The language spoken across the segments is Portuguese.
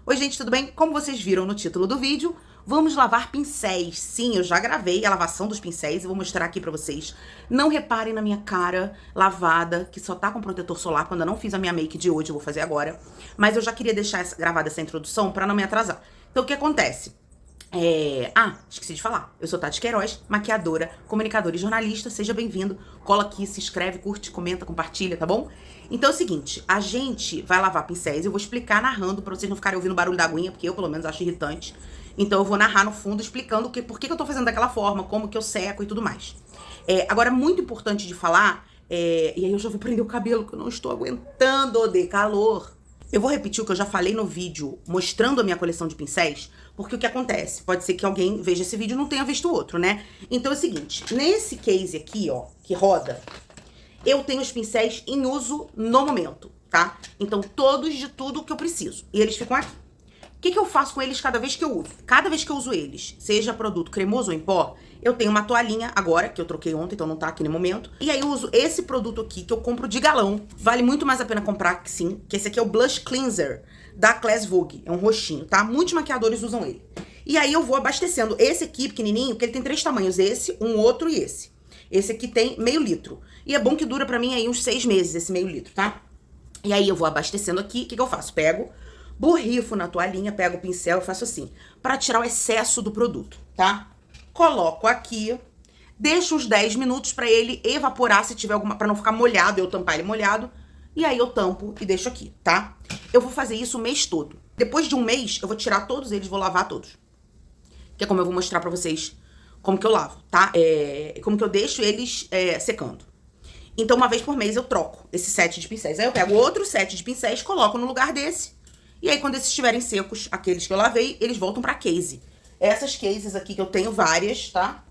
Oi gente, tudo bem? Como vocês viram no título do vídeo, vamos lavar pincéis. Sim, eu já gravei a lavação dos pincéis e vou mostrar aqui pra vocês. Não reparem na minha cara lavada, que só tá com protetor solar, quando eu não fiz a minha make de hoje, eu vou fazer agora. Mas eu já queria deixar gravada essa introdução pra não me atrasar. Então o que acontece? Esqueci de falar. Eu sou Tati Queiroz, maquiadora, comunicadora e jornalista. Seja bem-vindo. Cola aqui, se inscreve, curte, comenta, compartilha, tá bom? Então é o seguinte, a gente vai lavar pincéis. Eu vou explicar narrando pra vocês não ficarem ouvindo o barulho da aguinha, porque eu, pelo menos, acho irritante. Então eu vou narrar no fundo, explicando por que eu tô fazendo daquela forma, como que eu seco e tudo mais. Agora, muito importante de falar, e aí eu já vou prender o cabelo, que eu não estou aguentando de calor. Eu vou repetir o que eu já falei no vídeo mostrando a minha coleção de pincéis, porque o que acontece? Pode ser que alguém veja esse vídeo e não tenha visto o outro, né? Então é o seguinte, nesse case aqui, ó, que roda, eu tenho os pincéis em uso no momento, tá? Então todos de tudo que eu preciso. E eles ficam aqui. O que eu faço com eles cada vez que eu uso? Cada vez que eu uso eles, seja produto cremoso ou em pó, eu tenho uma toalhinha agora, que eu troquei ontem, então não tá aqui no momento. E aí eu uso esse produto aqui, que eu compro de galão. Vale muito mais a pena comprar, sim, que esse aqui é o Blush Cleanser, da Class Vogue. É um roxinho, tá? Muitos maquiadores usam ele. E aí eu vou abastecendo esse aqui, pequenininho, porque ele tem 3 tamanhos. Esse, um outro e esse. Esse aqui tem meio litro. E é bom que dura pra mim aí uns 6 meses, esse meio litro, tá? E aí eu vou abastecendo aqui. O que eu faço? Pego, borrifo na toalhinha, pego o pincel e faço assim, pra tirar o excesso do produto, tá? Coloco aqui, deixo uns 10 minutos pra ele evaporar, se tiver alguma, pra não ficar molhado, eu tampar ele molhado. E aí eu tampo e deixo aqui, tá? Eu vou fazer isso o mês todo. Depois de um mês, eu vou tirar todos eles, vou lavar todos. Que é como eu vou mostrar pra vocês como que eu lavo, tá? Como que eu deixo eles secando. Então, uma vez por mês, eu troco esse set de pincéis. Aí eu pego outro set de pincéis, coloco no lugar desse. E aí, quando esses estiverem secos, aqueles que eu lavei, eles voltam pra case. Essas cases aqui, que eu tenho várias, tá?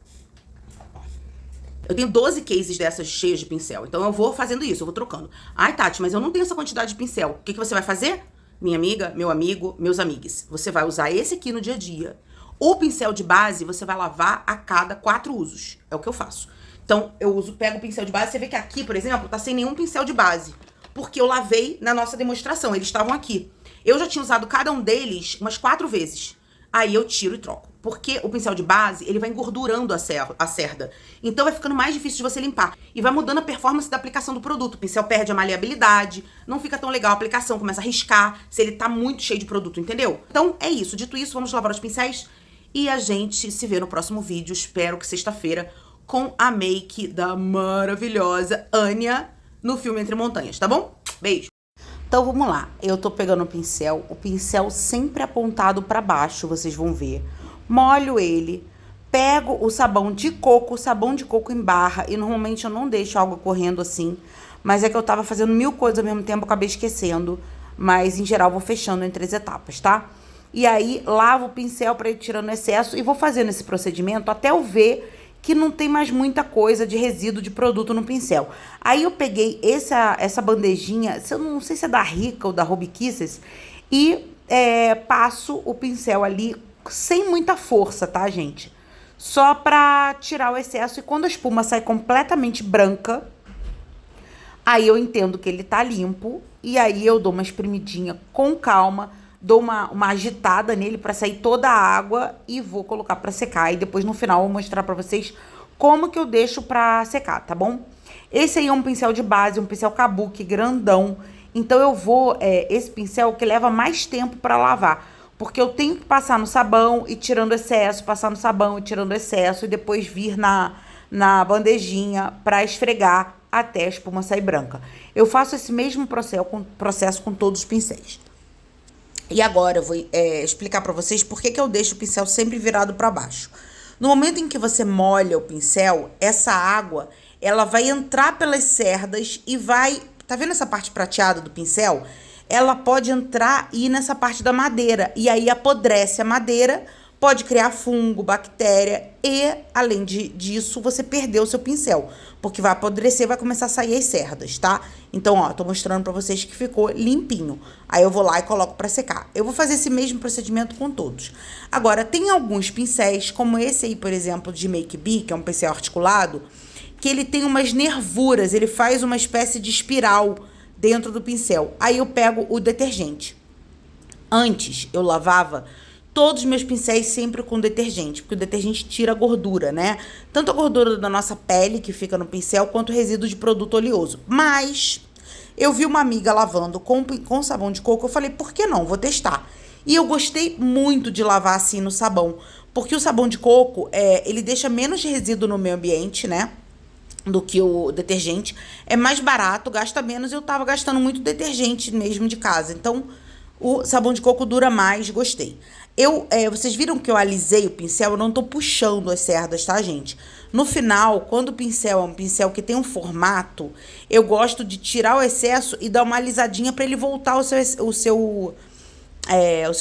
Eu tenho 12 cases dessas cheias de pincel. Então, eu vou fazendo isso, eu vou trocando. Ai, Tati, mas eu não tenho essa quantidade de pincel. O que você vai fazer? Minha amiga, meu amigo, meus amigos. Você vai usar esse aqui no dia a dia. O pincel de base, você vai lavar a cada 4 usos. É o que eu faço. Então, pego o pincel de base. Você vê que aqui, por exemplo, tá sem nenhum pincel de base. Porque eu lavei na nossa demonstração. Eles estavam aqui. Eu já tinha usado cada um deles umas 4 vezes. Aí eu tiro e troco. Porque o pincel de base, ele vai engordurando a cerda. Então vai ficando mais difícil de você limpar. E vai mudando a performance da aplicação do produto. O pincel perde a maleabilidade, não fica tão legal a aplicação, começa a riscar, se ele tá muito cheio de produto, entendeu? Então é isso. Dito isso, vamos lavar os pincéis. E a gente se vê no próximo vídeo, espero que sexta-feira, com a make da maravilhosa Anya no filme Entre Montanhas, tá bom? Beijo! Então vamos lá, eu tô pegando o pincel sempre apontado pra baixo, vocês vão ver. Molho ele, pego o sabão de coco em barra, e normalmente eu não deixo a água correndo assim, mas é que eu tava fazendo 1000 coisas ao mesmo tempo, acabei esquecendo, mas em geral vou fechando em 3 etapas, tá? E aí lavo o pincel pra ir tirando o excesso e vou fazendo esse procedimento até eu ver que não tem mais muita coisa de resíduo de produto no pincel. Aí eu peguei essa bandejinha, eu não sei se é da Rica ou da Hobby Kisses, e passo o pincel ali sem muita força, tá, gente? Só pra tirar o excesso, e quando a espuma sai completamente branca, aí eu entendo que ele tá limpo, e aí eu dou uma espremidinha com calma, dou uma agitada nele pra sair toda a água e vou colocar pra secar. E depois no final eu vou mostrar pra vocês como que eu deixo pra secar, tá bom? Esse aí é um pincel de base, um pincel kabuki grandão. Então eu vou, esse pincel que leva mais tempo pra lavar. Porque eu tenho que passar no sabão e tirando excesso, passar no sabão e tirando excesso, e depois vir na bandejinha pra esfregar até a espuma sair branca. Eu faço esse mesmo processo com todos os pincéis. E agora eu vou explicar pra vocês por que eu deixo o pincel sempre virado pra baixo. No momento em que você molha o pincel, essa água, ela vai entrar pelas cerdas e vai... Tá vendo essa parte prateada do pincel? Ela pode entrar e ir nessa parte da madeira. E aí apodrece a madeira, pode criar fungo, bactéria e, além disso, você perdeu o seu pincel. Porque vai apodrecer, vai começar a sair as cerdas, tá? Então, ó, tô mostrando pra vocês que ficou limpinho. Aí eu vou lá e coloco pra secar. Eu vou fazer esse mesmo procedimento com todos. Agora, tem alguns pincéis, como esse aí, por exemplo, de Make Be, que é um pincel articulado, que ele tem umas nervuras, ele faz uma espécie de espiral dentro do pincel. Aí eu pego o detergente. Antes, eu lavava todos os meus pincéis sempre com detergente, porque o detergente tira a gordura, né? Tanto a gordura da nossa pele, que fica no pincel, quanto o resíduo de produto oleoso. Mas eu vi uma amiga lavando com sabão de coco, eu falei, por que não? Vou testar. E eu gostei muito de lavar assim no sabão, porque o sabão de coco, ele deixa menos resíduo no meio ambiente, né? Do que o detergente. É mais barato, gasta menos. Eu tava gastando muito detergente mesmo de casa. Então, o sabão de coco dura mais, gostei. Vocês viram que eu alisei o pincel? Eu não tô puxando as cerdas, tá, gente? No final, quando o pincel é um pincel que tem um formato, eu gosto de tirar o excesso e dar uma alisadinha para ele voltar o seu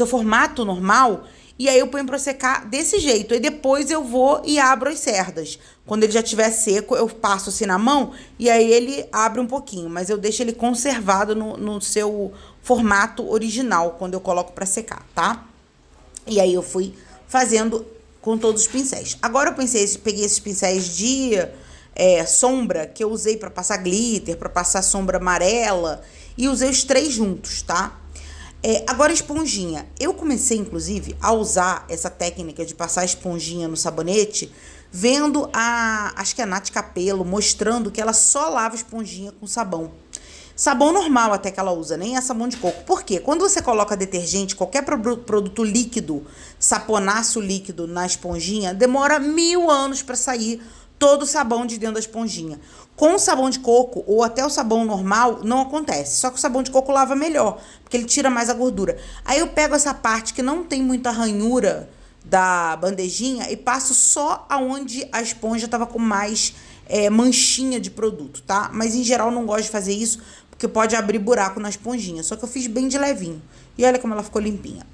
formato normal. E aí eu ponho pra secar desse jeito. Aí depois eu vou e abro as cerdas. Quando ele já estiver seco, eu passo assim na mão e aí ele abre um pouquinho. Mas eu deixo ele conservado no seu formato original quando eu coloco pra secar, tá? E aí eu fui fazendo com todos os pincéis. Agora eu peguei esses pincéis de sombra que eu usei pra passar glitter, pra passar sombra amarela. E usei os 3 juntos, tá? Agora, esponjinha. Eu comecei, inclusive, a usar essa técnica de passar esponjinha no sabonete, vendo acho que é a Nath Capello, mostrando que ela só lava esponjinha com sabão. Sabão normal até que ela usa, nem é sabão de coco. Por quê? Quando você coloca detergente, qualquer produto líquido, saponaço líquido na esponjinha, demora 1000 anos para sair todo o sabão de dentro da esponjinha. Com o sabão de coco ou até o sabão normal, não acontece. Só que o sabão de coco lava melhor, porque ele tira mais a gordura. Aí eu pego essa parte que não tem muita ranhura da bandejinha e passo só aonde a esponja tava com mais manchinha de produto, tá? Mas em geral não gosto de fazer isso, porque pode abrir buraco na esponjinha. Só que eu fiz bem de levinho. E olha como ela ficou limpinha.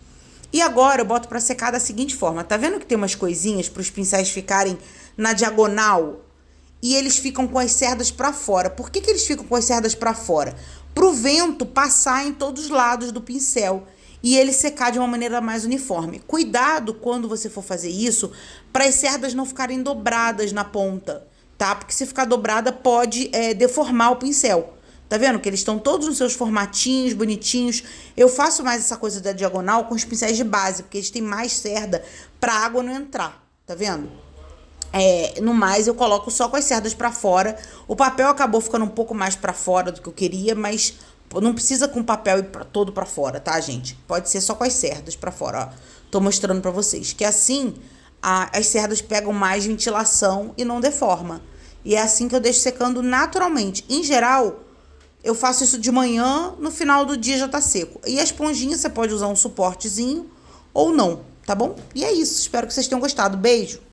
E agora eu boto pra secar da seguinte forma. Tá vendo que tem umas coisinhas para os pincéis ficarem na diagonal? E eles ficam com as cerdas para fora. Por que eles ficam com as cerdas para fora? Pro vento passar em todos os lados do pincel e ele secar de uma maneira mais uniforme. Cuidado quando você for fazer isso, para as cerdas não ficarem dobradas na ponta, tá? Porque se ficar dobrada pode deformar o pincel. Tá vendo que eles estão todos nos seus formatinhos, bonitinhos. Eu faço mais essa coisa da diagonal com os pincéis de base, porque eles têm mais cerda pra água não entrar, tá vendo? No mais, eu coloco só com as cerdas pra fora. O papel acabou ficando um pouco mais pra fora do que eu queria, mas não precisa com o papel todo pra fora, tá, gente? Pode ser só com as cerdas pra fora, ó. Tô mostrando pra vocês. Que assim, as cerdas pegam mais ventilação e não deforma. E é assim que eu deixo secando naturalmente. Em geral, eu faço isso de manhã, no final do dia já tá seco. E a esponjinha, você pode usar um suportezinho ou não, tá bom? E é isso. Espero que vocês tenham gostado. Beijo!